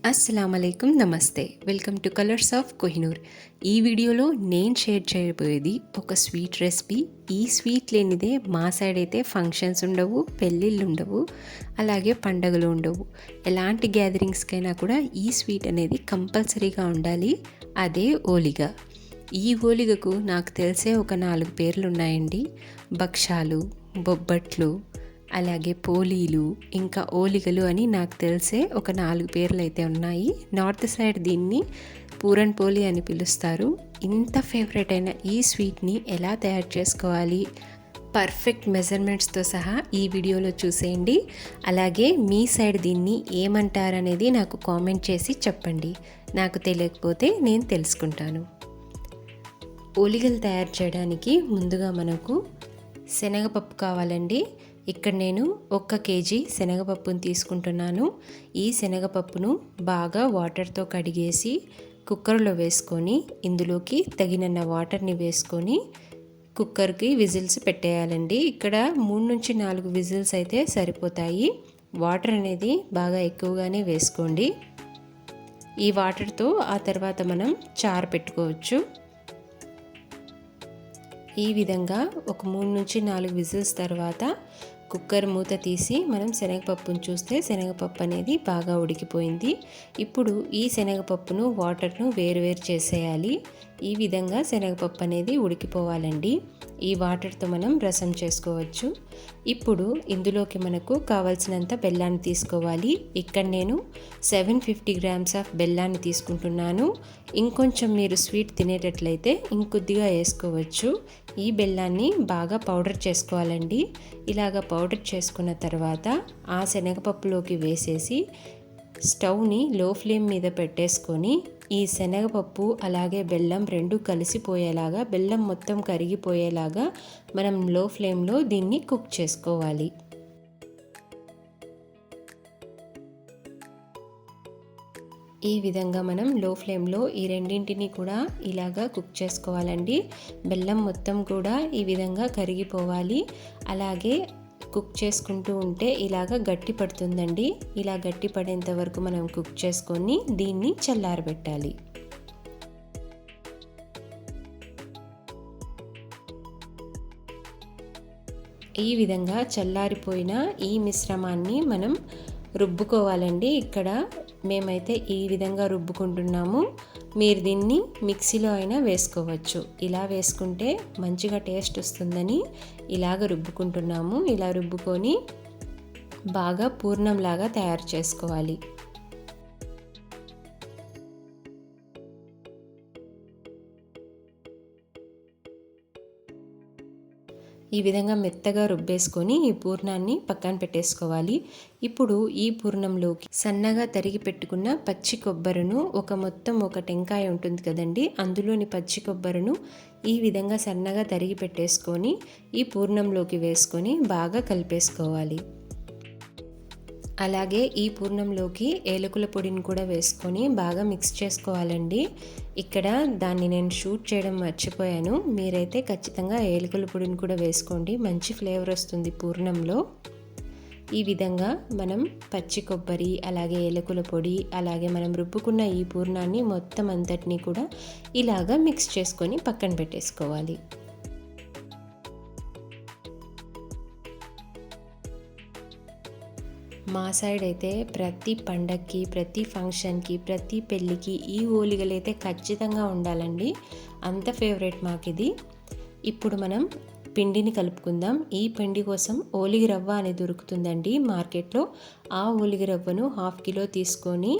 అస్సలామలైకుం నమస్తే welcome to colours of Kohinoor. ఈ వీడియోలో నేను షేర్ చేయబోయేది ఒక స్వీట్ రెసిపీ. ఈ స్వీట్ లేనిదే మా సైడ్ అయితే ఫంక్షన్స్ ఉండవు, పెళ్ళిళ్ళు ఉండవు, అలాగే పండగలు ఉండవు. ఎలాంటి గ్యాదరింగ్స్కైనా కూడా ఈ స్వీట్ అనేది కంపల్సరీగా ఉండాలి. అదే ఓలిగా. ఈ ఓలిగకు నాకు తెలిసే ఒక 4 పేర్లు ఉన్నాయండి. భక్షాలు, బొబ్బట్లు, అలాగే పోలీలు, ఇంకా ఓలిగలు అని నాకు తెలిసే ఒక 4 పేర్లు అయితే ఉన్నాయి. నార్త్ సైడ్ దీన్ని పూరన్ పోలి అని పిలుస్తారు. ఇంత ఫేవరెట్ అయిన ఈ స్వీట్ని ఎలా తయారు చేసుకోవాలి, పర్ఫెక్ట్ మెజర్మెంట్స్తో సహా ఈ వీడియోలో చూసేయండి. అలాగే మీ సైడ్ దీన్ని ఏమంటారనేది నాకు కామెంట్ చేసి చెప్పండి. నాకు తెలియకపోతే నేను తెలుసుకుంటాను. ఓలిగలు తయారు చేయడానికి ముందుగా మనకు శనగపప్పు కావాలండి. ఇక్కడ నేను 1 కేజీ శనగపప్పును తీసుకుంటున్నాను. ఈ శనగపప్పును బాగా వాటర్తో కడిగేసి కుక్కర్లో వేసుకొని ఇందులోకి తగినన్న వాటర్ని వేసుకొని కుక్కర్కి విజిల్స్ పెట్టేయాలండి. ఇక్కడ 3 నుంచి 4 విజిల్స్ అయితే సరిపోతాయి. వాటర్ అనేది బాగా ఎక్కువగానే వేసుకోండి. ఈ వాటర్తో ఆ తర్వాత మనం చారు పెట్టుకోవచ్చు. ఈ విధంగా ఒక 3 నుంచి 4 విజిల్స్ తర్వాత కుక్కర్ మూత తీసి మనం శనగపప్పును చూస్తే శనగపప్పు అనేది బాగా ఉడికిపోయింది. ఇప్పుడు ఈ శనగపప్పును వాటర్ను వేరు చేసేయాలి. ఈ విధంగా శనగపప్పు అనేది ఉడికిపోవాలండి. ఈ వాటర్తో మనం రసం చేసుకోవచ్చు. ఇప్పుడు ఇందులోకి మనకు కావాల్సినంత బెల్లాన్ని తీసుకోవాలి. ఇక్కడ నేను 750 గ్రామ్స్ ఆఫ్ బెల్లాన్ని తీసుకుంటున్నాను. ఇంకొంచెం మీరు స్వీట్ తినేటట్లయితే ఇంకొద్దిగా వేసుకోవచ్చు. ఈ బెల్లాన్ని బాగా పౌడర్ చేసుకోవాలండి. ఇలాగ పౌడర్ చేసుకున్న తర్వాత ఆ శనగపప్పులోకి వేసేసి స్టవ్ని లో ఫ్లేమ్ మీద పెట్టేసుకొని ఈ శనగపప్పు అలాగే బెల్లం రెండు కలిసిపోయేలాగా, బెల్లం మొత్తం కరిగిపోయేలాగా మనం లో ఫ్లేమ్లో దీన్ని కుక్ చేసుకోవాలి. ఈ విధంగా మనం లో ఫ్లేమ్లో ఈ రెండింటిని కూడా ఇలాగా కుక్ చేసుకోవాలండి. బెల్లం మొత్తం కూడా ఈ విధంగా కరిగిపోవాలి. అలాగే కుక్ చేసుకుంటూ ఉంటే ఇలాగ గట్టి పడుతుందండి. ఇలా గట్టి పడేంత వరకు మనం కుక్ చేసుకొని దీన్ని చల్లారబెట్టాలి. ఈ విధంగా చల్లారిపోయిన ఈ మిశ్రమాన్ని మనం రుబ్బుకోవాలండి. ఇక్కడ మేమైతే ఈ విధంగా రుబ్బుకుంటున్నాము. మీరు దీన్ని మిక్సీలో అయినా వేసుకోవచ్చు. ఇలా వేసుకుంటే మంచిగా టేస్ట్ వస్తుందని ఇలాగ రుబ్బుకుంటున్నాము. ఇలా రుబ్బుకొని బాగా పూర్ణంలాగా తయారు చేసుకోవాలి. ఈ విధంగా మెత్తగా రుబ్బేసుకొని ఈ పూర్ణాన్ని పక్కన పెట్టేసుకోవాలి. ఇప్పుడు ఈ పూర్ణంలోకి సన్నగా తరిగి పెట్టుకున్న పచ్చి కొబ్బరిను ఒక టెంకాయ ఉంటుంది కదండి, అందులోని పచ్చి కొబ్బరిను ఈ విధంగా సన్నగా తరిగి పెట్టేసుకొని ఈ పూర్ణంలోకి వేసుకొని బాగా కలిపేసుకోవాలి. అలాగే ఈ పూర్ణంలోకి ఏలకుల పొడిని కూడా వేసుకొని బాగా మిక్స్ చేసుకోవాలండి. ఇక్కడ దాన్ని నేను షూట్ చేయడం మర్చిపోయాను. మీరైతే ఖచ్చితంగా ఏలకుల పొడిని కూడా వేసుకోండి, మంచి ఫ్లేవర్ వస్తుంది పూర్ణంలో. ఈ విధంగా మనం పచ్చి కొబ్బరి అలాగే ఏలకుల పొడి అలాగే మనం రుబ్బుకున్న ఈ పూర్ణాన్ని మొత్తం అంతటినీ కూడా ఇలాగా మిక్స్ చేసుకొని పక్కన పెట్టేసుకోవాలి. మా సైడ్ అయితే ప్రతి పండగకి, ప్రతి ఫంక్షన్కి, ప్రతి పెళ్ళికి ఈ ఓలిగలు అయితే ఖచ్చితంగా ఉండాలండి. అంత ఫేవరెట్ మాకిది. ఇప్పుడు మనం పిండిని కలుపుకుందాం. ఈ పిండి కోసం ఓలిగ రవ్వ అనేది దొరుకుతుందండి మార్కెట్లో. ఆ ఓలిగ రవ్వను 1/2 కిలో తీసుకొని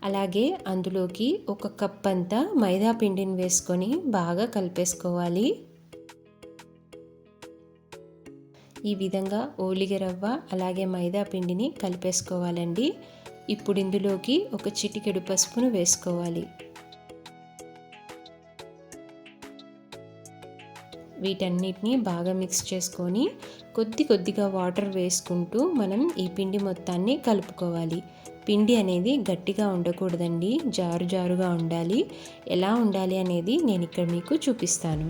అలాగే అందులోకి 1 కప్ అంతా మైదా పిండిని వేసుకొని బాగా కలిపేసుకోవాలి. ఈ విధంగా ఓలిగ రవ్వ అలాగే మైదా పిండిని కలిపేసుకోవాలండి. ఇప్పుడు ఇందులోకి 1 చిటికెడు పసుపును వేసుకోవాలి. వీటన్నిటిని బాగా మిక్స్ చేసుకొని కొద్దిగా వాటర్ వేసుకుంటూ మనం ఈ పిండి మొత్తాన్ని కలుపుకోవాలి. పిండి అనేది గట్టిగా ఉండకూడదండి, జారుగా ఉండాలి. ఎలా ఉండాలి అనేది నేను ఇక్కడ మీకు చూపిస్తాను.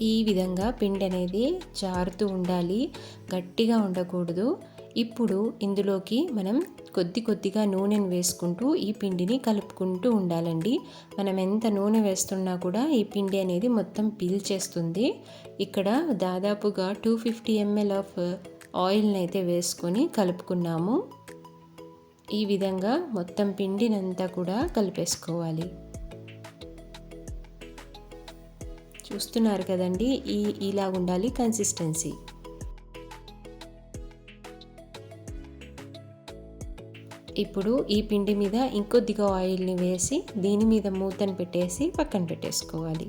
ఈ విధంగా పిండి అనేది జారుతూ ఉండాలి, గట్టిగా ఉండకూడదు. ఇప్పుడు ఇందులోకి మనం కొద్దిగా నూనెను వేసుకుంటూ ఈ పిండిని కలుపుకుంటూ ఉండాలండి. మనం ఎంత నూనె వేస్తున్నా కూడా ఈ పిండి అనేది మొత్తం పీల్చేస్తుంది. ఇక్కడ దాదాపుగా 250 ml ఆఫ్ ఆయిల్ని అయితే వేసుకొని కలుపుకున్నాము. ఈ విధంగా మొత్తం పిండినంతా కూడా కలిపేసుకోవాలి. చూస్తున్నారు కదండి, ఇలా ఉండాలి కన్సిస్టెన్సీ. ఇప్పుడు ఈ పిండి మీద ఇంకొద్దిగా ఆయిల్ని వేసి దీని మీద మూతను పెట్టేసి పక్కన పెట్టేసుకోవాలి.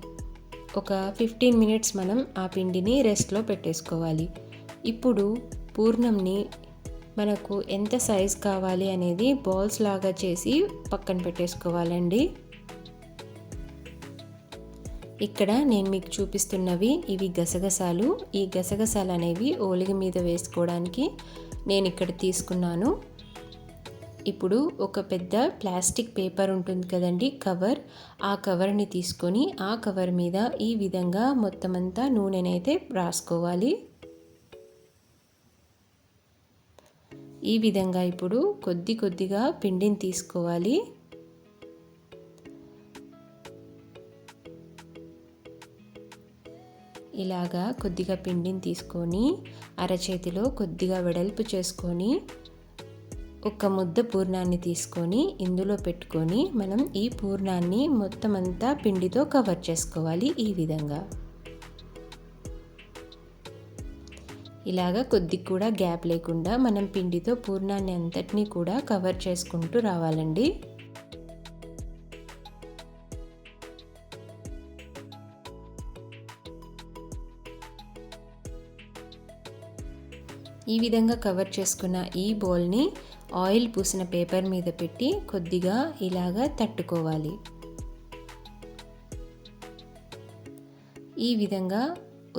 ఒక 15 మినిట్స్ మనం ఆ పిండిని రెస్ట్లో పెట్టేసుకోవాలి. ఇప్పుడు పూర్ణంని మనకు ఎంత సైజ్ కావాలి అనేది బాల్స్ లాగా చేసి పక్కన పెట్టేసుకోవాలండి. ఇక్కడ నేను మీకు చూపిస్తున్నవి ఇవి గసగసాలు. ఈ గసగసాలు అనేవి ఓలిగ మీద వేసుకోవడానికి నేను ఇక్కడ తీసుకున్నాను. ఇప్పుడు ఒక పెద్ద ప్లాస్టిక్ పేపర్ ఉంటుంది కదండి, కవర్. ఆ కవర్ని తీసుకొని ఆ కవర్ మీద ఈ విధంగా మొత్తం అంతా నూనెనైతే రాసుకోవాలి. ఈ విధంగా ఇప్పుడు కొద్దిగా పిండిని తీసుకోవాలి. ఇలాగా కొద్దిగా పిండిని తీసుకొని అరచేతిలో కొద్దిగా వెడల్పు చేసుకొని ఒక ముద్ద పూర్ణాన్ని తీసుకొని ఇందులో పెట్టుకొని మనం ఈ పూర్ణాన్ని మొత్తం అంతా పిండితో కవర్ చేసుకోవాలి. ఈ విధంగా ఇలాగా కొద్దిగా కూడా గ్యాప్ లేకుండా మనం పిండితో పూర్ణాన్ని అంతటినీ కూడా కవర్ చేసుకుంటూ రావాలండి. ఈ విధంగా కవర్ చేసుకున్న ఈ బౌల్ని ఆయిల్ పూసిన పేపర్ మీద పెట్టి కొద్దిగా ఇలాగా తట్టుకోవాలి. ఈ విధంగా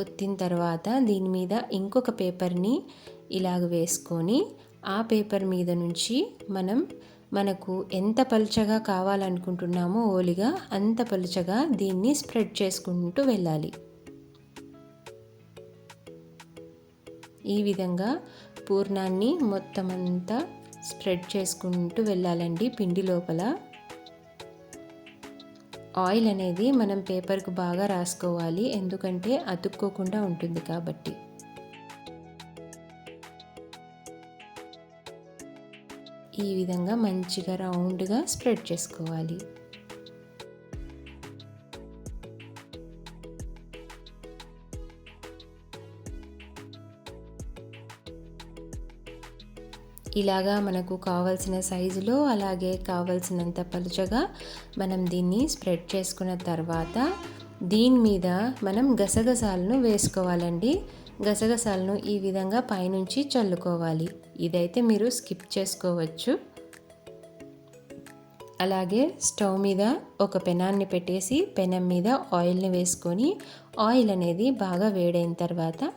ఒత్తిన తర్వాత దీని మీద ఇంకొక పేపర్ని ఇలాగ వేసుకొని ఆ పేపర్ మీద నుంచి మనకు ఎంత పలుచగా కావాలనుకుంటున్నామో ఓలిగా అంత పలుచగా దీన్ని స్ప్రెడ్ చేసుకుంటూ వెళ్ళాలి. ఈ విధంగా పూర్ణాన్ని మొత్తం అంతా స్ప్రెడ్ చేసుకుంటూ వెళ్ళాలండి పిండి లోపల. ఆయిల్ అనేది మనం పేపర్కు బాగా రాసుకోవాలి, ఎందుకంటే అతుక్కోకుండా ఉంటుంది కాబట్టి. ఈ విధంగా మంచిగా రౌండ్గా స్ప్రెడ్ చేసుకోవాలి. ఇలాగా మనకు కావాల్సిన సైజులో అలాగే కావాల్సినంత పలుచగా మనం దీన్ని స్ప్రెడ్ చేసుకున్న తర్వాత దీని మీద మనం గసగసాలను వేసుకోవాలండి. గసగసాలను ఈ విధంగా పైనుంచి చల్లుకోవాలి. ఇదైతే మీరు స్కిప్ చేసుకోవచ్చు. అలాగే స్టవ్ మీద ఒక పెనాన్ని పెట్టేసి పెనం మీద ఆయిల్ని వేసుకొని ఆయిల్ అనేది బాగా వేడైన తర్వాత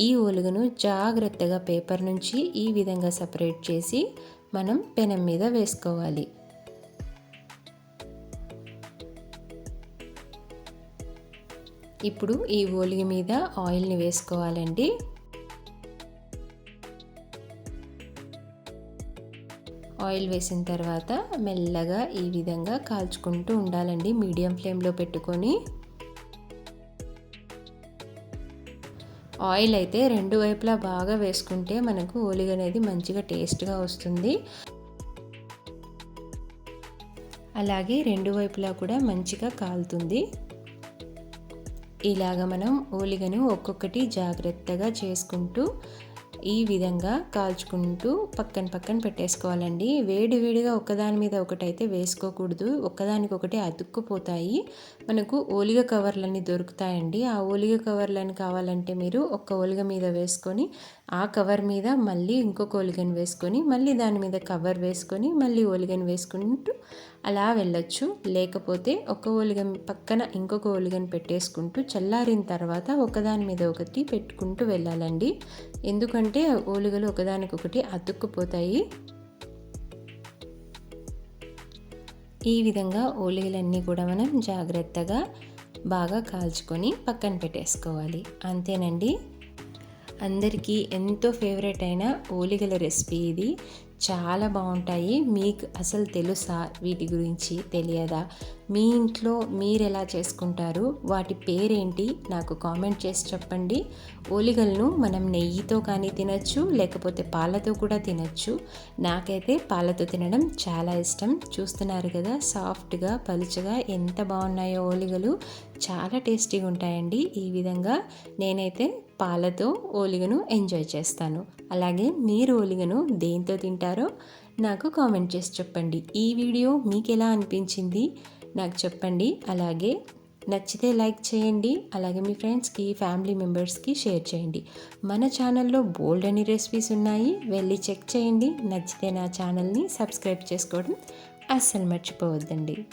ఈ ఓలుగను జాగ్రత్తగా పేపర్ నుంచి ఈ విధంగా సపరేట్ చేసి మనం పెనం మీద వేసుకోవాలి. ఇప్పుడు ఈ ఓలిగ మీద ఆయిల్ని వేసుకోవాలండి. ఆయిల్ వేసిన తర్వాత మెల్లగా ఈ విధంగా కాల్చుకుంటూ ఉండాలండి మీడియం ఫ్లేమ్లో పెట్టుకొని. ఆయిల్ అయితే రెండు వైపులా బాగా వేసుకుంటే మనకు ఓలిగ అనేది మంచిగా టేస్ట్గా వస్తుంది. అలాగే రెండు వైపులా కూడా మంచిగా కాలుతుంది. ఇలాగ మనం ఓలిగను ఒక్కొక్కటి జాగ్రత్తగా చేసుకుంటూ ఈ విధంగా కాల్చుకుంటూ పక్కన పెట్టేసుకోవాలండి. వేడిగా ఒకదాని మీద ఒకటైతే వేసుకోకూడదు, ఒకదానికొకటి అతుక్కుపోతాయి. మనకు ఓలిగ కవర్లన్నీ దొరుకుతాయండి. ఆ ఓలిగ కవర్లని కావాలంటే మీరు ఒక ఓలిగ మీద వేసుకొని ఆ కవర్ మీద మళ్ళీ ఇంకొక ఓలిగను వేసుకొని మళ్ళీ దాని మీద కవర్ వేసుకొని మళ్ళీ ఓలిగను వేసుకుంటూ అలా వెళ్ళొచ్చు. లేకపోతే ఒక ఓలిగ పక్కన ఇంకొక ఓలిగను పెట్టేసుకుంటూ చల్లారిన తర్వాత ఒకదాని మీద ఒకటి పెట్టుకుంటూ వెళ్ళాలండి. ఎందుకంటే ఓలిగలు ఒకదానికొకటి అతుక్కుపోతాయి. ఈ విధంగా ఓలిగలన్నీ కూడా మనం జాగ్రత్తగా బాగా కాల్చుకొని పక్కన పెట్టేసుకోవాలి. అంతేనండి. అందరికీ ఎంతో ఫేవరెట్ అయిన ఓలిగల రెసిపీ ఇది. చాలా బాగుంటాయి. మీకు అసలు తెలుసా వీటి గురించి? తెలియదా? మీ ఇంట్లో మీరు ఎలా చేసుకుంటారు? వాటి పేరేంటి? నాకు కామెంట్ చేసి చెప్పండి. ఓలిగలను మనం నెయ్యితో కానీ తినచ్చు, లేకపోతే పాలతో కూడా తినచ్చు. నాకైతే పాలతో తినడం చాలా ఇష్టం. చూస్తున్నారు కదా, సాఫ్ట్గా పలుచగా ఎంత బాగున్నాయో ఓలిగలు. చాలా టేస్టీగా ఉంటాయండి. ఈ విధంగా నేనైతే పాలతో ఓలిగను ఎంజాయ్ చేస్తాను. అలాగే మీరు ఓలిగను దేంతో తింటారో నాకు కామెంట్ చేసి చెప్పండి. ఈ వీడియో మీకు ఎలా అనిపించింది నాకు చెప్పండి. అలాగే నచ్చితే లైక్ చేయండి. అలాగే మీ ఫ్రెండ్స్కి, ఫ్యామిలీ మెంబర్స్కి షేర్ చేయండి. మన ఛానల్లో బోల్డ్ అని రెసిపీస్ ఉన్నాయి, వెళ్ళి చెక్ చేయండి. నచ్చితే నా ఛానల్ని సబ్స్క్రైబ్ చేసుకోవడం అస్సలు మర్చిపోవద్దండి.